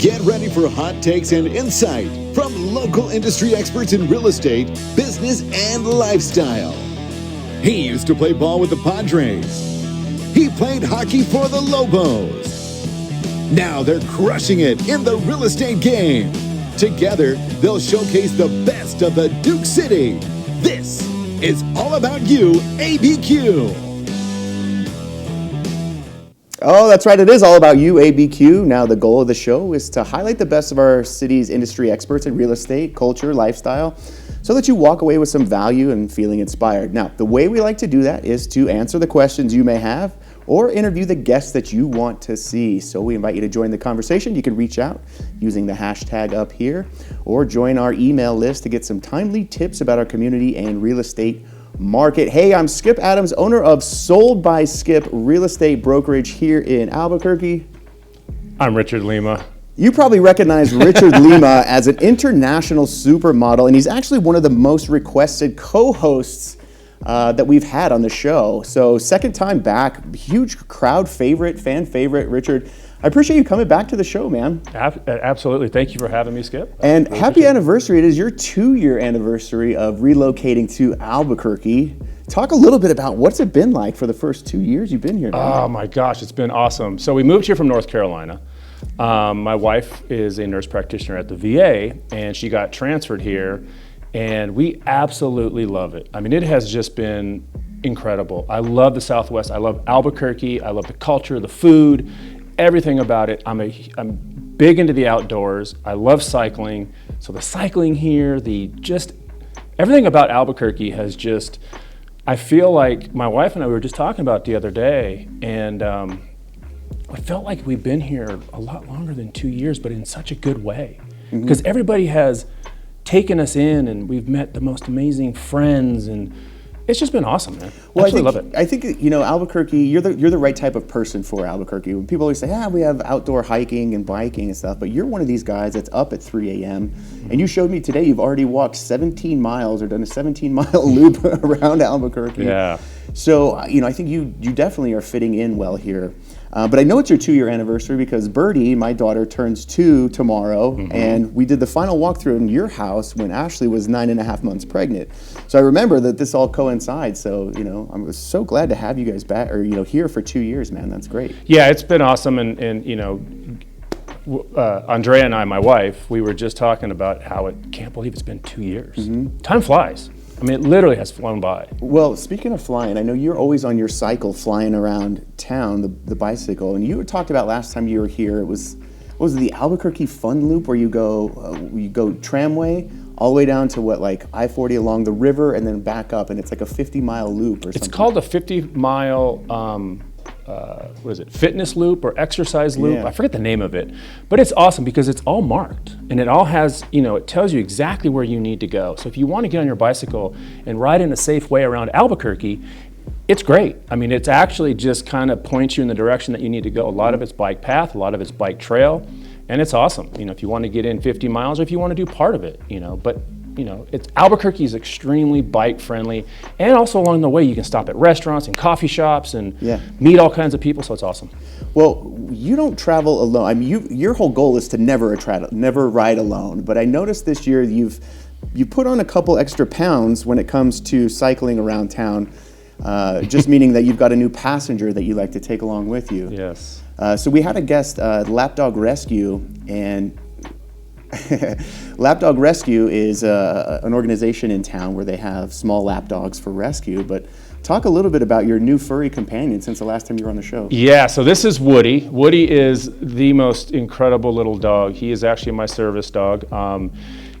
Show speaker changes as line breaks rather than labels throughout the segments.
Get ready for hot takes and insight from local industry experts in real estate, business, and lifestyle. He used to play ball with the Padres. He played hockey for the Lobos. Now they're crushing it in the real estate game. Together, they'll showcase the best of the Duke City. This is All About YouABQ.
Oh, that's right. It is all about YouABQ. Now, the goal of the show is to highlight the best of our city's industry experts in real estate, culture, lifestyle, so that you walk away with some value and feeling inspired. Now, the way we like to do that is to answer the questions you may have or interview the guests that you want to see. So we invite you to join the conversation. You can reach out using the hashtag up here or join our email list to get some timely tips about our community and real estate market. Hey, I'm Skip Adams, owner of Sold by Skip Real Estate Brokerage here in Albuquerque.
I'm Richard Lima.
You probably recognize Richard Lima as an international supermodel, and he's actually one of the most requested co-hosts that we've had on the show. So second time back, huge crowd favorite, fan favorite, Richard. I appreciate you coming back to the show, man.
Absolutely. Thank you for having me, Skip.
And really happy anniversary. It is your 2-year anniversary of relocating to Albuquerque. Talk a little bit about what's it been like for the first 2 years you've been here now.
Oh my gosh, it's been awesome. So we moved here from North Carolina. My wife is a nurse practitioner at the VA, and she got transferred here, and we absolutely love it. I mean, it has just been incredible. I love the Southwest. I love Albuquerque. I love the culture, the food, everything about it. I'm big into the outdoors. I love cycling. So the cycling here, everything about Albuquerque has just, I feel like my wife and I were just talking about it the other day, and I felt like we've been here a lot longer than 2 years, but in such a good way. Because everybody has taken us in, and we've met the most amazing friends, and it's just been awesome, man.
Well,
I love it.
I think Albuquerque. You're the right type of person for Albuquerque. When people always say, we have outdoor hiking and biking and stuff, but you're one of these guys that's up at 3 a.m. And you showed me today you've already walked 17 miles or done a 17-mile loop around Albuquerque.
Yeah.
So I think you definitely are fitting in well here. But I know it's your 2-year anniversary because Birdie, my daughter, turns 2 tomorrow, and we did the final walkthrough in your house when Ashley was 9.5 months pregnant. So I remember that this all coincides. So I'm so glad to have you guys back, or here for 2 years, man. That's great.
Yeah, it's been awesome, and Andrea and I, my wife, we were just talking about how can't believe it's been 2 years. Time flies. I mean, it literally has flown by.
Well, speaking of flying, I know you're always on your cycle flying around town, the bicycle, and you talked about last time you were here, was it the Albuquerque Fun Loop where you go tramway all the way down to I-40 along the river and then back up, and it's like a 50-mile loop or something.
It's called a 50-mile fitness loop or exercise loop?
Yeah.
I forget the name of it, but it's awesome because it's all marked, and it all has, it tells you exactly where you need to go. So if you want to get on your bicycle and ride in a safe way around Albuquerque, it's great. I mean, it's actually just kind of points you in the direction that you need to go. A lot of it's bike path, a lot of it's bike trail, and it's awesome. If you want to get in 50 miles or if you want to do part of it, but Albuquerque is extremely bike friendly, and also along the way you can stop at restaurants and coffee shops and meet all kinds of people, so it's awesome.
Well, you don't travel alone. I mean, your whole goal is to never ride alone, but I noticed this year you put on a couple extra pounds when it comes to cycling around town, just meaning that you've got a new passenger that you like to take along with you.
Yes.
So we had a guest, Lapdog Rescue, and Lapdog Rescue is an organization in town where they have small lap dogs for rescue. But talk a little bit about your new furry companion since the last time you were on the show.
Yeah, so this is Woody. Woody is the most incredible little dog. He is actually my service dog.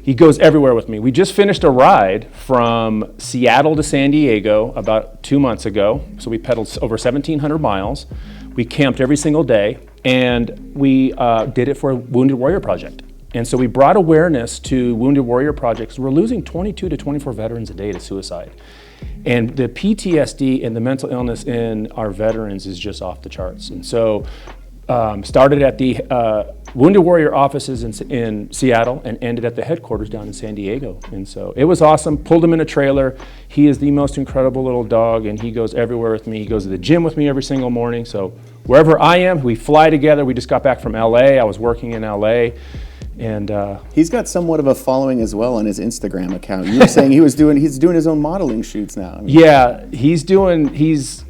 He goes everywhere with me. We just finished a ride from Seattle to San Diego about 2 months ago. So we pedaled over 1,700 miles. We camped every single day, and we did it for a Wounded Warrior Project. And so we brought awareness to Wounded Warrior Projects. We're losing 22 to 24 veterans a day to suicide. And the PTSD and the mental illness in our veterans is just off the charts. And so started at the Wounded Warrior offices in Seattle and ended at the headquarters down in San Diego. And so it was awesome. Pulled him in a trailer. He is the most incredible little dog, and he goes everywhere with me. He goes to the gym with me every single morning. So wherever I am, we fly together. We just got back from LA. I was working in LA. And
he's got somewhat of a following as well on his Instagram account. You were saying he's doing his own modeling shoots now. I mean,
yeah,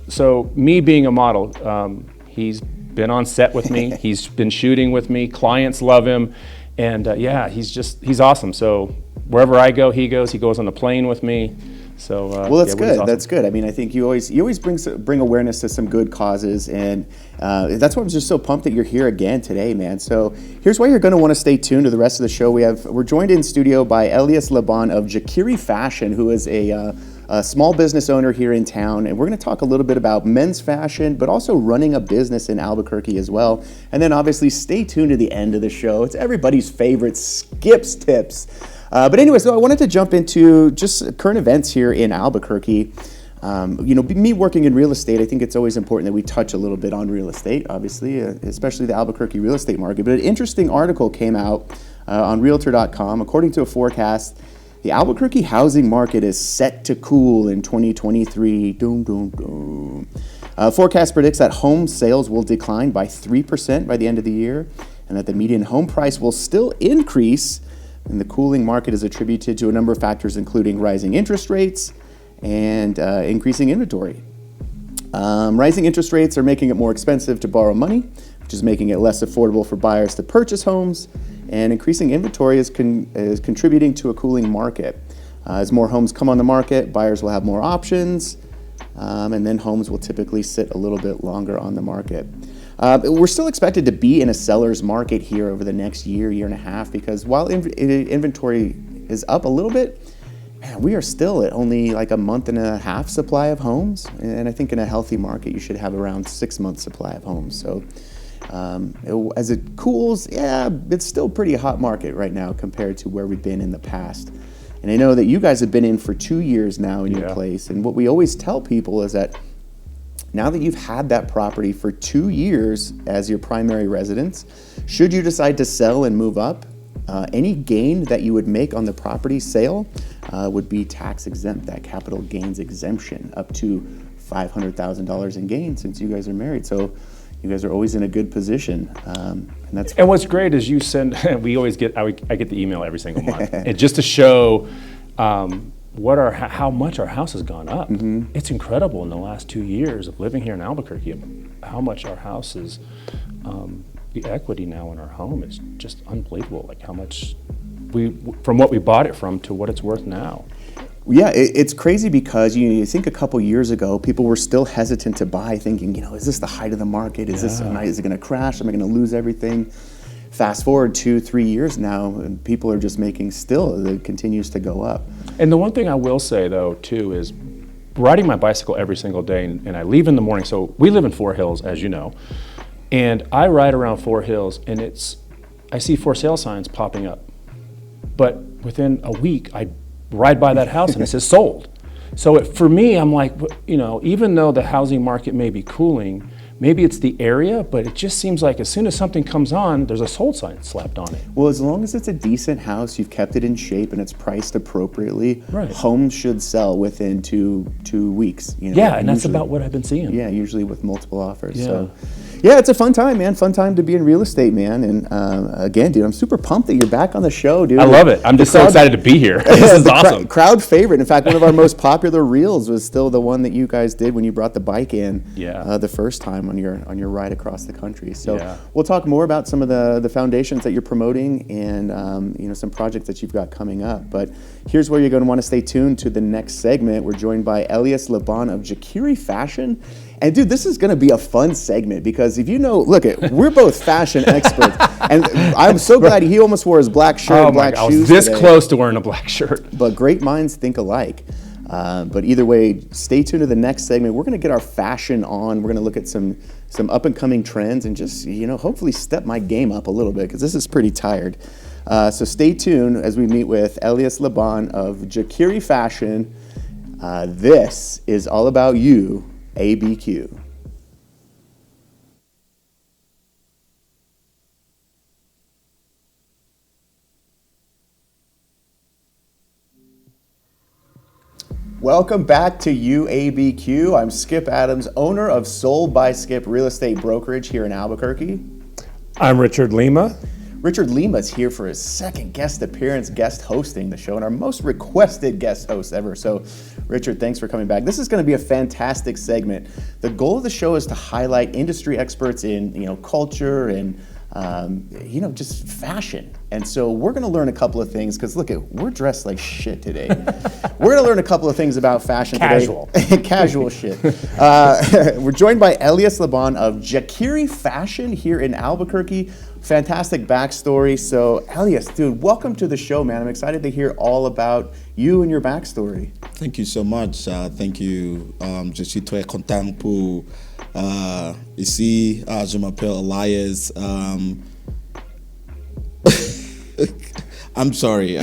so me being a model, he's been on set with me. He's been shooting with me. Clients love him. And yeah, he's awesome. So wherever I go, he goes. He goes on the plane with me. So
well, that's good.
Awesome.
That's good. I mean, I think you always bring awareness to some good causes, and that's why I'm just so pumped that you're here again today, man. So here's why you're going to want to stay tuned to the rest of the show. We're joined in studio by Elias Laban of Jakiri Fashion, who is a small business owner here in town, and we're going to talk a little bit about men's fashion, but also running a business in Albuquerque as well. And then obviously stay tuned to the end of the show. It's everybody's favorite Skip's Tips. But anyway, so I wanted to jump into just current events here in Albuquerque. Me working in real estate, I think it's always important that we touch a little bit on real estate, obviously, especially the Albuquerque real estate market. But an interesting article came out on Realtor.com. According to a forecast, the Albuquerque housing market is set to cool in 2023. Doom, doom, doom. Forecast predicts that home sales will decline by 3% by the end of the year, and that the median home price will still increase. And the cooling market is attributed to a number of factors, including rising interest rates and increasing inventory. Rising interest rates are making it more expensive to borrow money, which is making it less affordable for buyers to purchase homes. And increasing inventory is contributing to a cooling market. As more homes come on the market, buyers will have more options, and then homes will typically sit a little bit longer on the market. We're still expected to be in a seller's market here over the next year and a half, because while inventory is up a little bit, man, we are still at only like a month and a half supply of homes. And I think in a healthy market, you should have around 6 months supply of homes. So as it cools, yeah, it's still a pretty hot market right now compared to where we've been in the past. And I know that you guys have been in for 2 years now in your place. And what we always tell people is that now that you've had that property for 2 years as your primary residence, should you decide to sell and move up, any gain that you would make on the property sale would be tax exempt, that capital gains exemption, up to $500,000 in gain since you guys are married. So you guys are always in a good position.
And what's great is you send, I get the email every single month, and just to show how much our house has gone up. Mm-hmm. It's incredible in the last 2 years of living here in Albuquerque, how much our house is, the equity now in our home is just unbelievable. Like how much from what we bought it from to what it's worth now.
Yeah, it's crazy because you think a couple years ago, people were still hesitant to buy, thinking, is this the height of the market? Is it going to crash? Am I going to lose everything? Fast forward 2-3 years now, and people are just it continues to go up.
And the one thing I will say, though, too, is riding my bicycle every single day, and I leave in the morning. So we live in Fort Hills, as you know, and I ride around Fort Hills, and I see for sale signs popping up. But within a week, I ride by that house, and it says sold. So for me, I'm like, even though the housing market may be cooling, maybe it's the area, but it just seems like as soon as something comes on, there's a sold sign slapped on it.
Well, as long as it's a decent house, you've kept it in shape, and it's priced appropriately,
right,
homes should sell within two weeks.
Yeah, and that's about what I've been seeing.
Yeah, usually with multiple offers.
Yeah.
So, yeah, it's a fun time, man. Fun time to be in real estate, man. And again, dude, I'm super pumped that you're back on the show, dude.
I love it. I'm just so excited to be here. This is awesome.
Crowd favorite. In fact, one of our most popular reels was still the one that you guys did when you brought the bike in the first time on your ride across the country. So we'll talk more about some of the foundations that you're promoting and some projects that you've got coming up. But here's where you're going to want to stay tuned to the next segment. We're joined by Elias Laban of Jakiri Fashion. And dude, this is going to be a fun segment because if we're both fashion experts, and I'm so glad he almost wore his black shirt and black shoes.
I was this close to wearing a black shirt.
But great minds think alike. But either way, stay tuned to the next segment. We're going to get our fashion on. We're going to look at some up and coming trends and just hopefully step my game up a little bit because this is pretty tired. So stay tuned as we meet with Elias Laban of Jakiri Fashion. This is all about YouABQ. Welcome back to YouABQ. I'm Skip Adams, owner of Sold by Skip Real Estate Brokerage here in Albuquerque.
I'm Richard Lima.
Richard Lima is here for his second guest appearance, guest hosting the show, and our most requested guest host ever. So, Richard, thanks for coming back. This is going to be a fantastic segment. The goal of the show is to highlight industry experts in, culture and just fashion. And so we're going to learn a couple of things because look, we're dressed like shit today. We're going to learn a couple of things about fashion today. Casual shit. We're joined by Elias Laban of Jakiri Fashion here in Albuquerque. Fantastic backstory. So Elias, dude, welcome to the show, man. I'm excited to hear all about you and your backstory.
Thank you so much. Thank you. Je suis très content pour ici. Je m'appelle Elias. I'm sorry.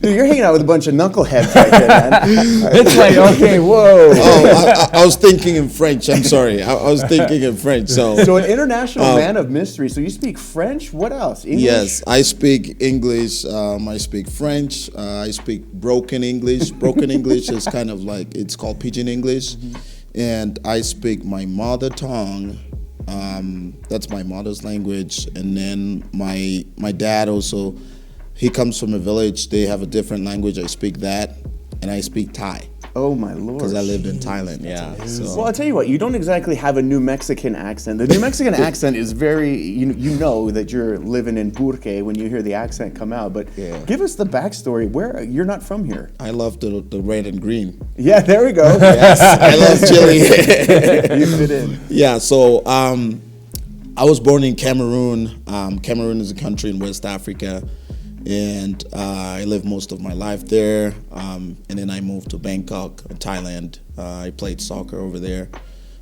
Dude, you're hanging out with a bunch of knuckleheads right there, man.
It's like, okay, whoa.
Oh, I was thinking in French. I'm sorry. I was thinking in French. So
an international man of mystery. So you speak French? What else? English?
Yes, I speak English. I speak French. I speak broken English. Broken English is kind of like, it's called Pidgin English. And I speak my mother tongue. That's my mother's language. And then my dad also, he comes from a village. They have a different language. I speak that, and I speak Thai.
Oh my Lord!
Because I lived in Thailand. Yeah. So.
Well, I'll tell you what. You don't exactly have a New Mexican accent. The New Mexican accent is very. You know that you're living in Albuquerque when you hear the accent come out. But give us the backstory. Where you're not from here?
I love the red and green.
Yeah, there we go.
Yes, I love chili.
You fit in.
Yeah. So I was born in Cameroon. Cameroon is a country in West Africa. And I lived most of my life there, and then I moved to Bangkok, Thailand. I played soccer over there,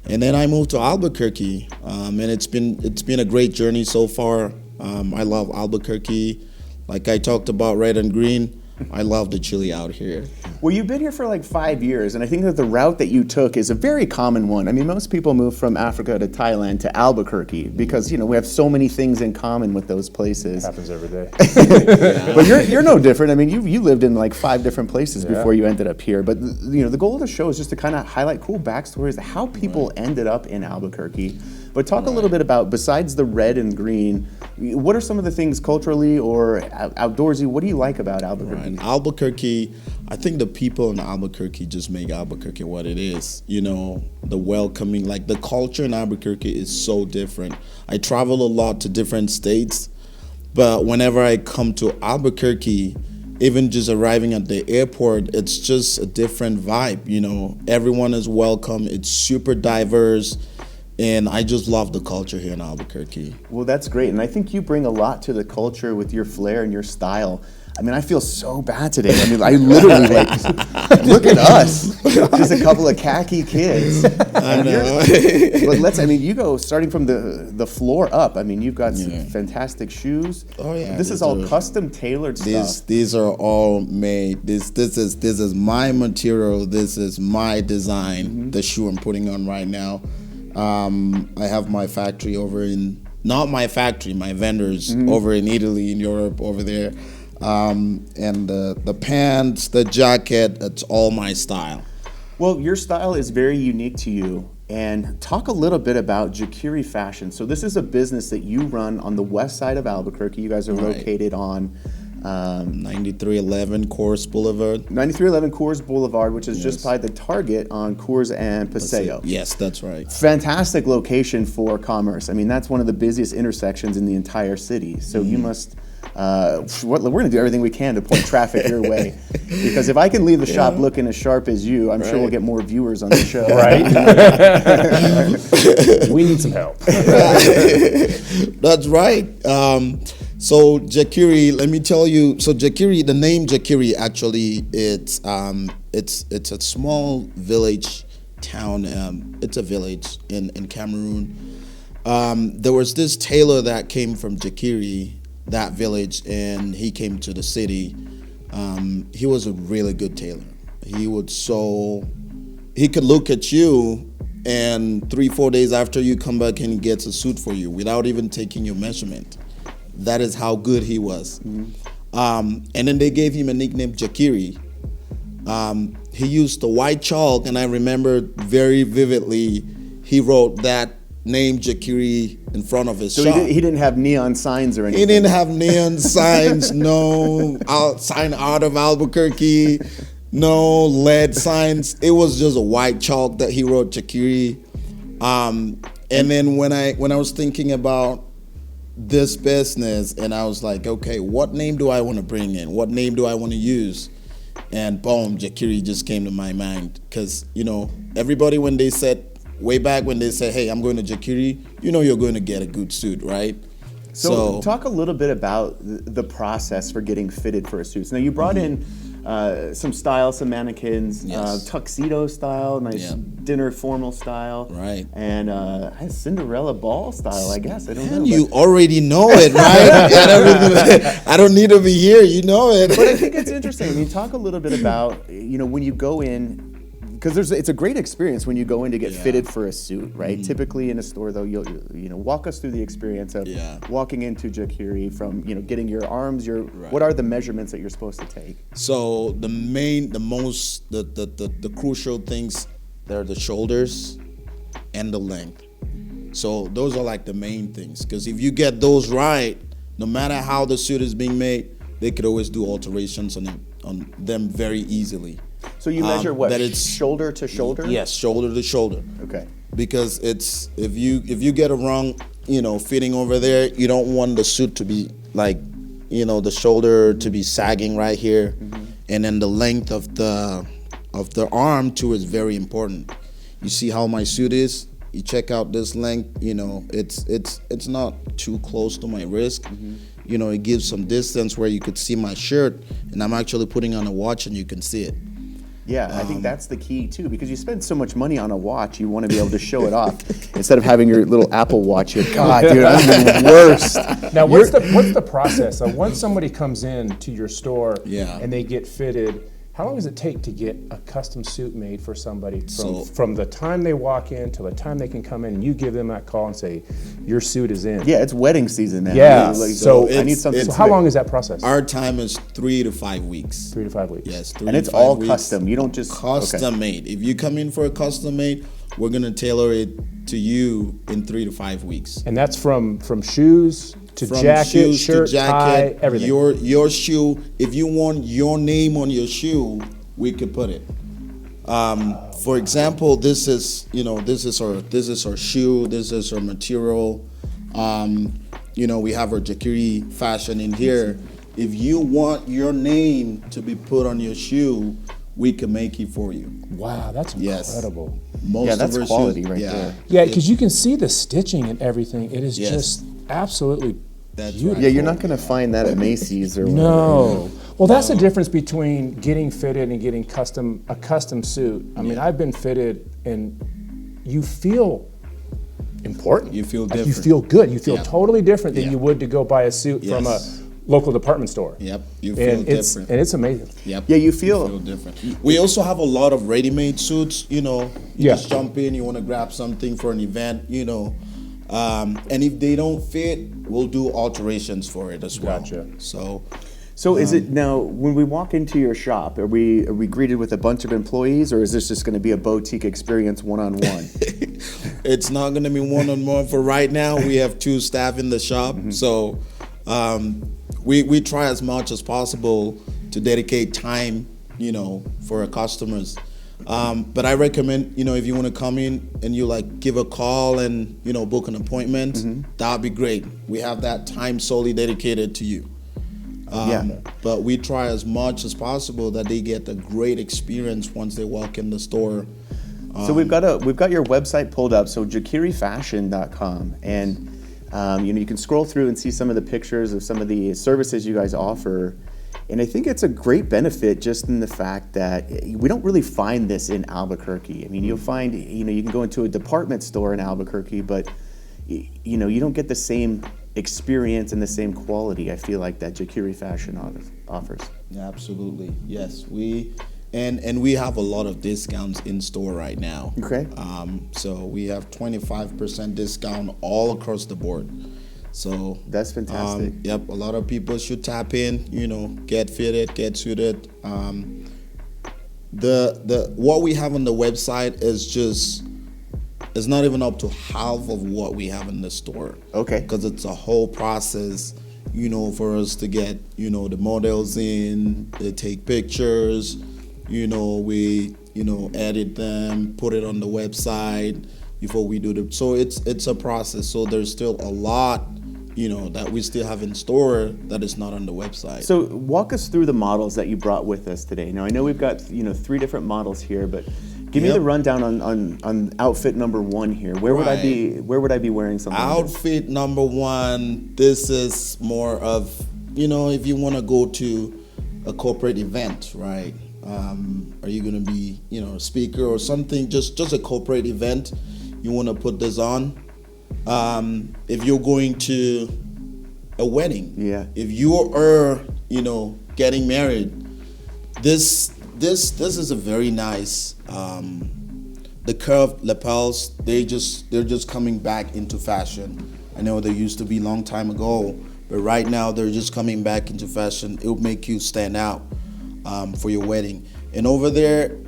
and then I moved to Albuquerque, and it's been a great journey so far. I love Albuquerque, like I talked about red and green. I love the chili out here.
Well, you've been here for like 5 years, and I think that the route that you took is a very common one. I mean, most people move from Africa to Thailand to Albuquerque because, we have so many things in common with those places.
It happens every day.
But you're no different. I mean, you lived in like 5 different places before you ended up here. But, the goal of the show is just to kind of highlight cool backstories of how people ended up in Albuquerque. But talk a little bit about, besides the red and green, what are some of the things culturally or outdoorsy, what do you like about Albuquerque?
In Albuquerque, I think the people in Albuquerque just make Albuquerque what it is. The welcoming, like the culture in Albuquerque is so different. I travel a lot to different states, but whenever I come to Albuquerque, even just arriving at the airport, it's just a different vibe. Everyone is welcome. It's super diverse. And I just love the culture here in Albuquerque.
Well, that's great. And I think you bring a lot to the culture with your flair and your style. I mean, I feel so bad today. I mean, I literally look at us, just a couple of khaki kids.
I know.
But you go starting from the floor up. I mean, you've got some fantastic shoes.
Oh yeah.
This is all custom tailored stuff.
These are all made. This is my material. This is my design. The shoe I'm putting on right now. I have my factory not my factory, my vendors over in Italy, in Europe, over there. And the pants, the jacket, it's all my style.
Well, your style is very unique to you. And talk a little bit about Jakiri Fashion. So this is a business that you run on the west side of Albuquerque. You guys are located on
9311 Coors Boulevard.
9311 Coors Boulevard, which is just by the Target on Coors and Paseo.
Yes, that's right.
Fantastic location for commerce. I mean, that's one of the busiest intersections in the entire city. So you must, we're going to do everything we can to point traffic your way. Because if I can leave the shop looking as sharp as you, I'm sure we'll get more viewers on the show.
Right? We need some help.
That's right. So Jakiri, let me tell you. So Jakiri, the name Jakiri actually, it's a small village town. It's a village in Cameroon. There was this tailor that came from Jakiri, that village, and he came to the city. He was a really good tailor. He could look at you, and 3-4 days after you come back and he gets a suit for you without even taking your measurement. That is how good he was. And then they gave him a nickname, Jakiri. he used the white chalk, and I remember very vividly. He wrote that name Jakiri in front of his
So
shop.
he didn't have neon signs or anything?
He didn't have neon signs, no sign out of Albuquerque, no LED signs. It was just a white chalk that he wrote Jakiri. And then when I was thinking about this business, and I was like, okay, what name do I want to bring in? What name do I want to use? And boom, Jakiri just came to my mind. Because, everybody when they said, way back when they said, hey, I'm going to Jakiri, you're going to get a good suit, right?
So talk a little bit about the process for getting fitted for a suit. So now you brought in some style, some mannequins,
Yes.
tuxedo style, nice
Yeah.
dinner formal style,
Right.
And Cinderella ball style, I guess. I don't know.
And you already know it, right? I don't need to be here. You know it.
But I think it's interesting. I mean, talk a little bit about, when you go in, because it's a great experience when you go in to get fitted for a suit, right? Typically in a store, though, you'll walk us through the experience of walking into Jakiri from, getting your arms, what are the measurements that you're supposed to take?
So the crucial things, they're the shoulders and the length. So those are like the main things, because if you get those right, no matter how the suit is being made, they could always do alterations on them very easily.
So you measure what?
That it's
shoulder to shoulder?
Yes, shoulder to shoulder.
Okay.
Because it's if you get a wrong, fitting over there, you don't want the suit to be like, the shoulder to be sagging right here, and then the length of the arm too is very important. You see how my suit is? You check out this length. It's not too close to my wrist. It gives some distance where you could see my shirt, and I'm actually putting on a watch, and you can see it.
Yeah, I think that's the key too, because you spend so much money on a watch, you want to be able to show it off instead of having your little Apple Watch here. God, dude, I'm the worst.
Now, what's the process? So once somebody comes in to your store and they get fitted, how long does it take to get a custom suit made for somebody from the time they walk in till the time they can come in and you give them that call and say, your suit is in?
Yeah, it's wedding season, man.
Yeah.
So I need something.
So how long is that process?
Our time is 3 to 5 weeks.
3 to 5 weeks.
Yes, 3
And
to
it's
5
all
weeks.
custom. You don't just
Custom made. If you come in for a custom made, we're gonna tailor it to you in 3 to 5 weeks.
And that's from shoes to
From
jacket,
shoes
shirt,
to jacket,
tie, everything.
Your shoe. If you want your name on your shoe, we could put it. For example, this is our shoe. This is our material. We have our Jakiri Fashion in here. If you want your name to be put on your shoe, we can make it for you.
Wow, that's incredible.
Most
that's
of our
quality
shoes,
right there.
Yeah, because you can see the stitching and everything. It is
Yes.
just absolutely beautiful.
Yeah, you're not going to find that at Macy's or whatever.
No. Well, that's the difference between getting fitted and getting a custom suit. I mean, I've been fitted, and you feel important.
You feel
Like, you
different.
feel good. You feel
Yeah.
totally different than
Yeah.
you would to go buy a suit from a
Yes.
local department store.
Yep, you feel different.
And it's amazing.
Yep.
Yeah, you feel
different. We also have a lot of ready-made suits. You just jump in. You want to grab something for an event. And if they don't fit, we'll do alterations for it as well.
Gotcha.
So is it now when we walk into your shop, are we greeted with a bunch of employees, or is this just going to be a boutique experience one-on-one?
It's not going to be one-on-one for right now. We have 2 staff in the shop, so we try as much as possible to dedicate time, for our customers. But I recommend, if you want to come in and you give a call and book an appointment, that'd be great. We have that time solely dedicated to you. But we try as much as possible that they get a great experience once they walk in the store.
So we've got your website pulled up, so jakirifashion.com, and you can scroll through and see some of the pictures of some of the services you guys offer. And I think it's a great benefit just in the fact that we don't really find this in Albuquerque. I mean, you'll find, you can go into a department store in Albuquerque, but you don't get the same experience and the same quality, I feel like, that Jakiri Fashion offers.
Absolutely, yes. We have a lot of discounts in store right now.
Okay.
So we have 25% discount all across the board. So
that's fantastic.
Yep, a lot of people should tap in, get fitted, get suited. the what we have on the website is not even up to half of what we have in the store.
Okay.
Because it's a whole process, for us to get, the models in, they take pictures, we, edit them, put it on the website before we do so it's a process. So there's still a lot, that we still have in store that is not on the website.
So walk us through the models that you brought with us today. Now I know we've got 3 different models here, but give me the rundown on outfit number 1 here. Where would I be wearing something?
Outfit number 1. This is more of, if you want to go to a corporate event, right? Are you going to be, a speaker or something? Just a corporate event. You want to put this on. If you're going to a wedding, if you are, getting married, this is a very nice. The curved lapels, they're just coming back into fashion. I know they used to be a long time ago, but right now they're just coming back into fashion. It'll make you stand out for your wedding. And over there,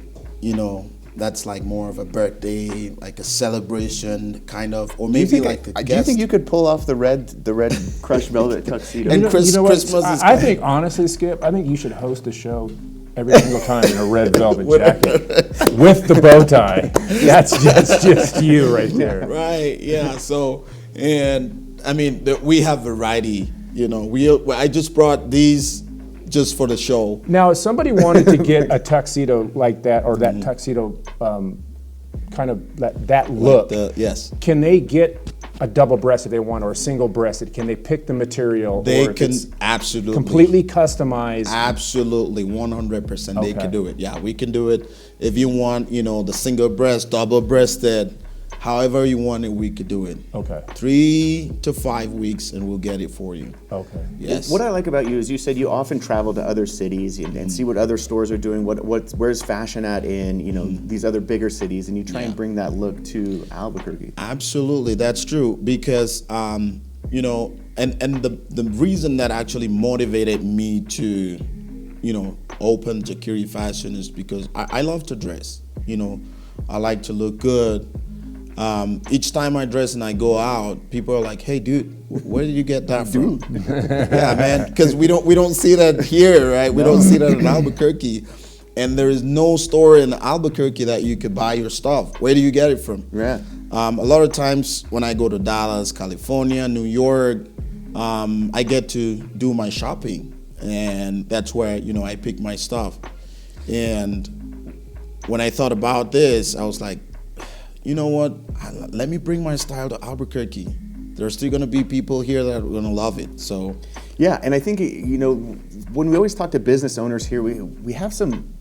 that's like more of a birthday, like a celebration kind of, or maybe like a guest.
Do you think you could pull off the red crushed velvet tuxedo?
And Christmas is
I think honestly, Skip, I think you should host a show every single time in a red velvet jacket with the bow tie. That's just you right there.
Right, yeah. So, and I mean, we have variety, I just brought these just for the show.
Now, if somebody wanted to get a tuxedo like that, or that tuxedo kind of that look,
yes.
Can they get a double breasted they want, or a single breasted? Can they pick the material?
They can absolutely
completely customize.
Absolutely, 100%. They can do it. Yeah, we can do it. If you want, the single breast, double breasted, however you want it, we could do it.
Okay.
3 to 5 weeks, and we'll get it for you.
Okay.
Yes.
What I like about you is you said you often travel to other cities and see what other stores are doing. Where's fashion at in these other bigger cities, and you try and bring that look to Albuquerque.
Absolutely, that's true. Because and the reason that actually motivated me to open Jakiri Fashion is because I love to dress. I like to look good. Each time I dress and I go out, people are like, "Hey, dude, where did you get that from?" Yeah, man, because we don't see that here, right? We don't see that in Albuquerque, and there is no store in Albuquerque that you could buy your stuff. Where do you get it from?
Yeah.
A lot of times when I go to Dallas, California, New York, I get to do my shopping, and that's where I pick my stuff. And when I thought about this, I was like, you know what? Let me bring my style to Albuquerque. There's still going to be people here that are going to love it. So,
yeah, and I think when we always talk to business owners here, we have some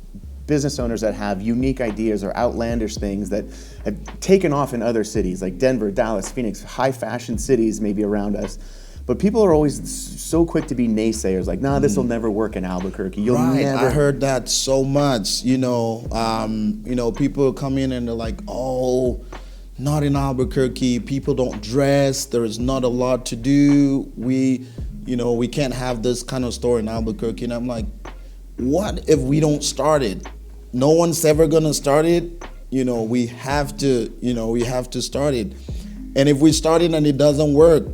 business owners that have unique ideas or outlandish things that have taken off in other cities like Denver, Dallas, Phoenix, high fashion cities maybe around us. But people are always so quick to be naysayers, like, nah, this will never work in Albuquerque. You'll never.
I heard that so much. People come in and they're like, oh, not in Albuquerque. People don't dress. There is not a lot to do. We can't have this kind of store in Albuquerque. And I'm like, what if we don't start it? No one's ever gonna start it. We have to start it. And if we start it and it doesn't work,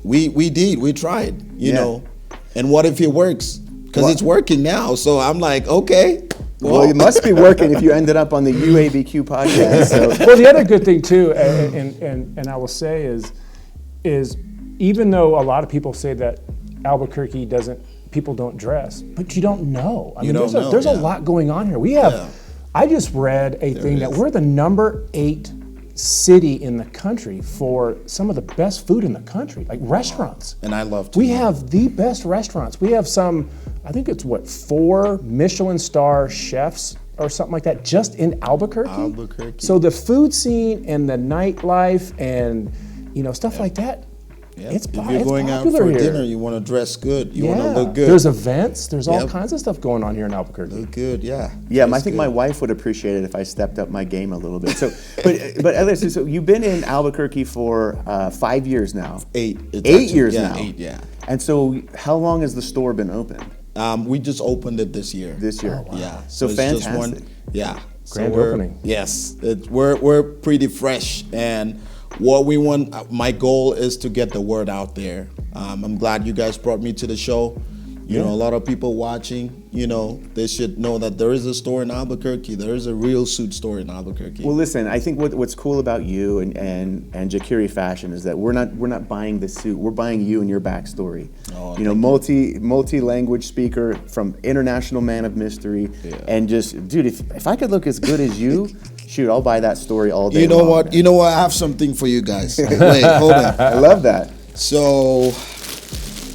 we tried, you know, and what if it works? Because it's working now. So I'm like, okay.
Well, it must be working if you ended up on the YouABQ podcast. So.
Well, the other good thing too, and I will say is even though a lot of people say that Albuquerque people don't dress, but you don't know. I mean, there's a lot going on here. We have. I just read a thing that we're the number 8 city in the country for some of the best food in the country, like restaurants.
And I love to.
We have the best restaurants. We have some, I think it's 4 Michelin star chefs or something like that just in Albuquerque. So the food scene and the nightlife and stuff like that.
Yep.
It's
if you're going out for dinner, you want to dress good. You want to look good.
There's events. There's all kinds of stuff going on here in Albuquerque.
Look good, yeah.
Yeah, I think my wife would appreciate it if I stepped up my game a little bit. So, but Elias, so you've been in Albuquerque for 5 years now.
8.
8 years now.
8, yeah.
And so, how long has the store been open?
We just opened it this year.
This year.
Yeah.
So
it's just
fantastic.
yeah. So
Grand
we're-
opening.
Yes. We're pretty fresh, and what we want, my goal is to get the word out there. I'm glad you guys brought me to the show. You know, a lot of people watching, you know, they should know that there is a store in Albuquerque. There is a real suit store in Albuquerque.
Well, listen, I think what's cool about you and Jakiri Fashion is that we're not buying the suit. We're buying you and your backstory.
Oh,
you know, multi-language speaker from international man of mystery, and just, dude, if I could look as good as you, shoot, I'll buy that story all day.
You know
long,
what?
man.
You know what? I have something for you guys. Wait, hold on.
I love that.
So,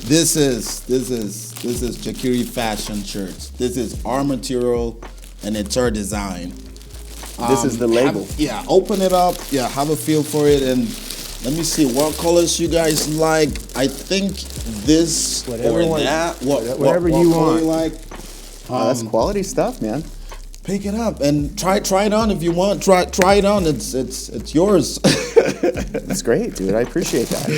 this is Jakiri Fashion shirts. This is our material, and it's our design.
This is the label.
Open it up. Yeah, have a feel for it, and let me see what colors you guys like. I think this
Whatever
or
one-
that.
whatever
what
you
color
want.
you like.
Oh, that's quality stuff, man.
Pick it up and try it on if you want. Try it on. It's yours.
That's great, dude. I appreciate that.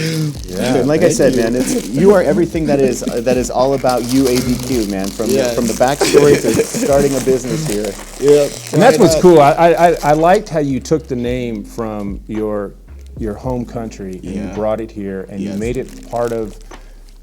Yeah. And like I said, man, you are everything that is all about YouABQ, man. From the backstory to starting a business here.
Yeah,
And that's what's cool. I liked how you took the name from your home country and you brought it here and you made it part of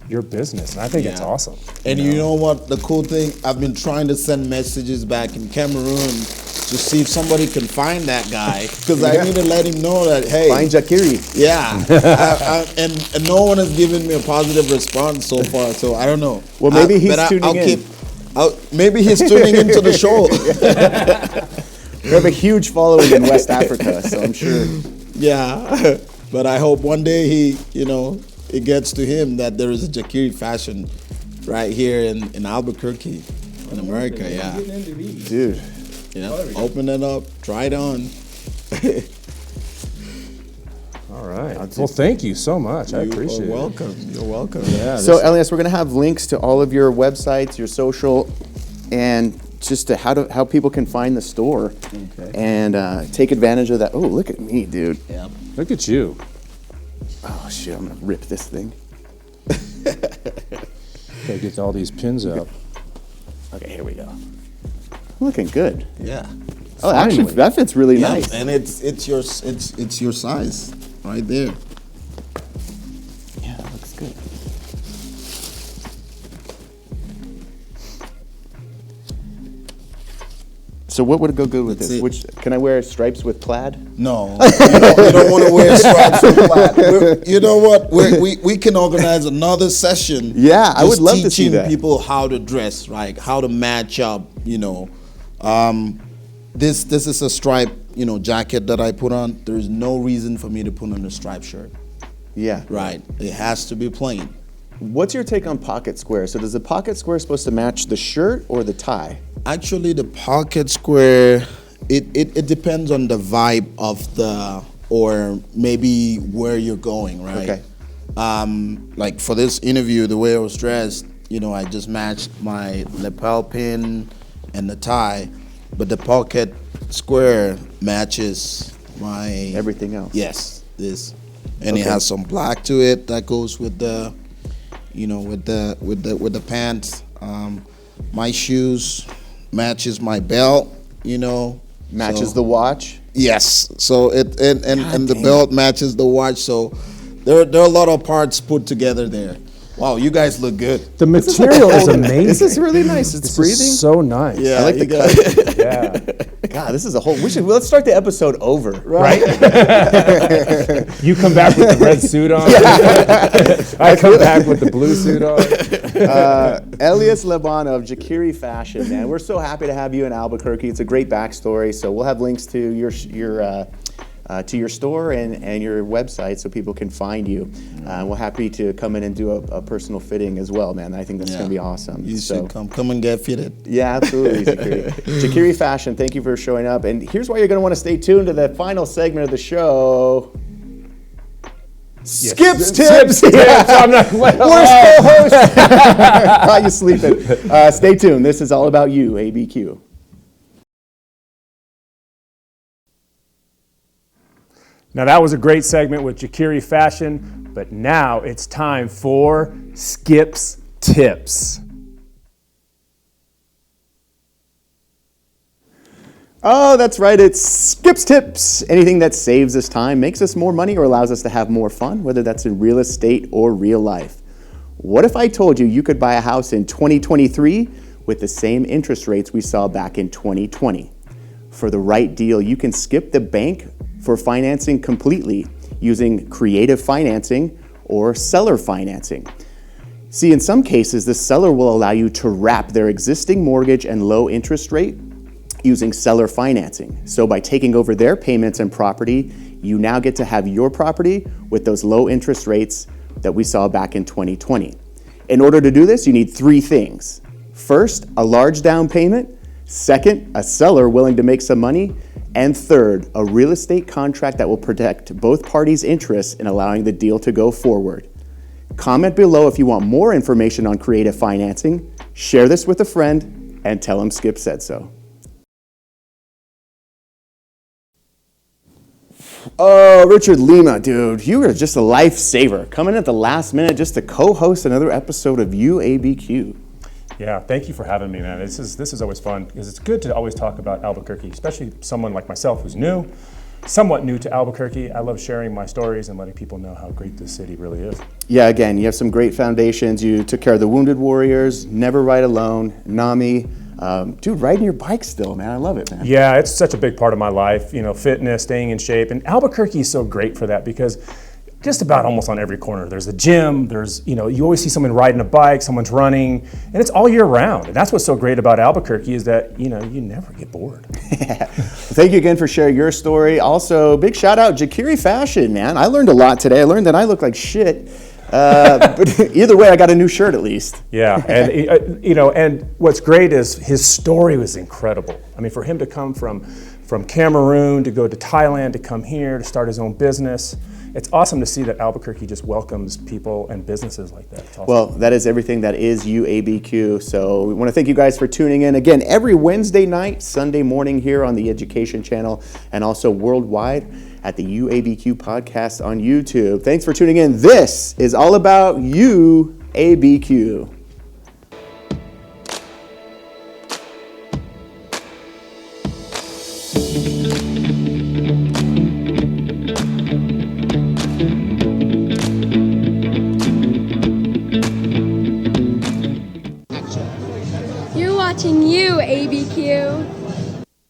your business. And I think it's awesome.
And you know what? The cool thing, I've been trying to send messages back in Cameroon to see if somebody can find that guy, because I need to let him know that, hey,
Find Jakiri.
yeah. And no one has given me a positive response so far, so I don't know.
Well, maybe he's tuning in.
Maybe he's tuning into the show.
We have a huge following in West Africa, so I'm sure.
Yeah, but I hope one day it gets to him that there is a Jakiri Fashion right here in Albuquerque, in America. Yeah,
Dude.
Open it up, try it on.
All right. Well, thank you so much. I appreciate it.
You're welcome. You're welcome.
Yeah.
So, Elias, we're going to have links to all of your websites, your social, and just to how people can find the store and take advantage of that. Oh, look at me, dude.
Yeah.
Look at you.
Oh, shit, I'm going to rip this thing.
Gotta get all these pins out.
Okay, here we go. Looking good.
Yeah.
Oh, actually, that fits really
Yeah,
nice.
and it's your size right there.
Yeah, that looks good. So what would go good with
That's
this?
it.
Which can I wear stripes with plaid?
No, you don't want to wear stripes with plaid. You know what? We can organize another session.
Yeah, I would
just
love to see
teaching
that.
people how to dress, like how to match up. This is a stripe, jacket that I put on. There is no reason for me to put on a striped shirt.
Yeah.
Right. It has to be plain.
What's your take on pocket square? So does the pocket square supposed to match the shirt or the tie?
Actually, the pocket square, it depends on the vibe of or maybe where you're going, right?
Okay.
Like for this interview, the way I was dressed, I just matched my lapel pin and the tie, but the pocket square matches my
Everything else.
Yes, this, and it has some black to it that goes with the, with the pants. My shoes matches my belt,
Matches
so-
the watch.
Yes. So and the belt matches the watch. So there are a lot of parts put together there. Wow, you guys look good.
The material is amazing.
This is really nice. It's
This
breathing.
is so nice.
Yeah,
I like
you
the
guys.
Yeah.
God, this is a whole. Let's start the episode over.
Right? You come back with the red suit on. I come back with the blue suit on.
Elias Laban of Jakiri Fashion, man. We're so happy to have you in Albuquerque. It's a great backstory. So we'll have links to your store and your website so people can find you. We're happy to come in and do a personal fitting as well, man. I think that's going to be awesome.
You should come and get fitted.
Yeah, absolutely, Jakiri. Jakiri Fashion, thank you for showing up. And here's why you're going to want to stay tuned to the final segment of the show. Skip's Tips!
I'm not
Worst co-host! Caught you sleeping. Stay tuned. This is all about you, ABQ.
Now that was a great segment with Jakiri Fashion, but now it's time for Skip's Tips.
Oh, that's right. It's Skip's Tips. Anything that saves us time, makes us more money, or allows us to have more fun, whether that's in real estate or real life. What if I told you you could buy a house in 2023 with the same interest rates we saw back in 2020? For the right deal, you can skip the bank for financing completely using creative financing or seller financing. See, in some cases, the seller will allow you to wrap their existing mortgage and low interest rate using seller financing. So by taking over their payments and property, you now get to have your property with those low interest rates that we saw back in 2020. In order to do this, you need three things. First, a large down payment. Second, a seller willing to make some money. And third, a real estate contract that will protect both parties' interests in allowing the deal to go forward. Comment below if you want more information on creative financing, share this with a friend, and tell them Skip said so. Oh, Richard Lima, dude, you are just a lifesaver. Coming at the last minute just to co-host another episode of YouABQ.
Yeah, thank you for having me, man. This is always fun because it's good to always talk about Albuquerque, especially someone like myself who's somewhat new to Albuquerque. I love sharing my stories and letting people know how great this city really is.
Yeah, again, you have some great foundations. You took care of the wounded warriors, Never Ride Alone, NAMI. Dude, riding your bike still, man. I love it, man.
Yeah, it's such a big part of my life, fitness, staying in shape. And Albuquerque is so great for that because just about almost on every corner, there's a gym, you always see someone riding a bike, someone's running, and it's all year round. And that's what's so great about Albuquerque is that, you never get bored.
Thank you again for sharing your story. Also, big shout out, Jakiri Fashion, man. I learned a lot today. I learned that I look like shit. But either way, I got a new shirt at least.
Yeah, and and what's great is his story was incredible. I mean, for him to come from Cameroon to go to Thailand to come here to start his own business, it's awesome to see that Albuquerque just welcomes people and businesses like that. Awesome.
Well, that is everything that is YouABQ. So we want to thank you guys for tuning in again every Wednesday night, Sunday morning here on the Education Channel, and also worldwide at the YouABQ podcast on YouTube. Thanks for tuning in. This is all about YouABQ.
You're watching YouABQ.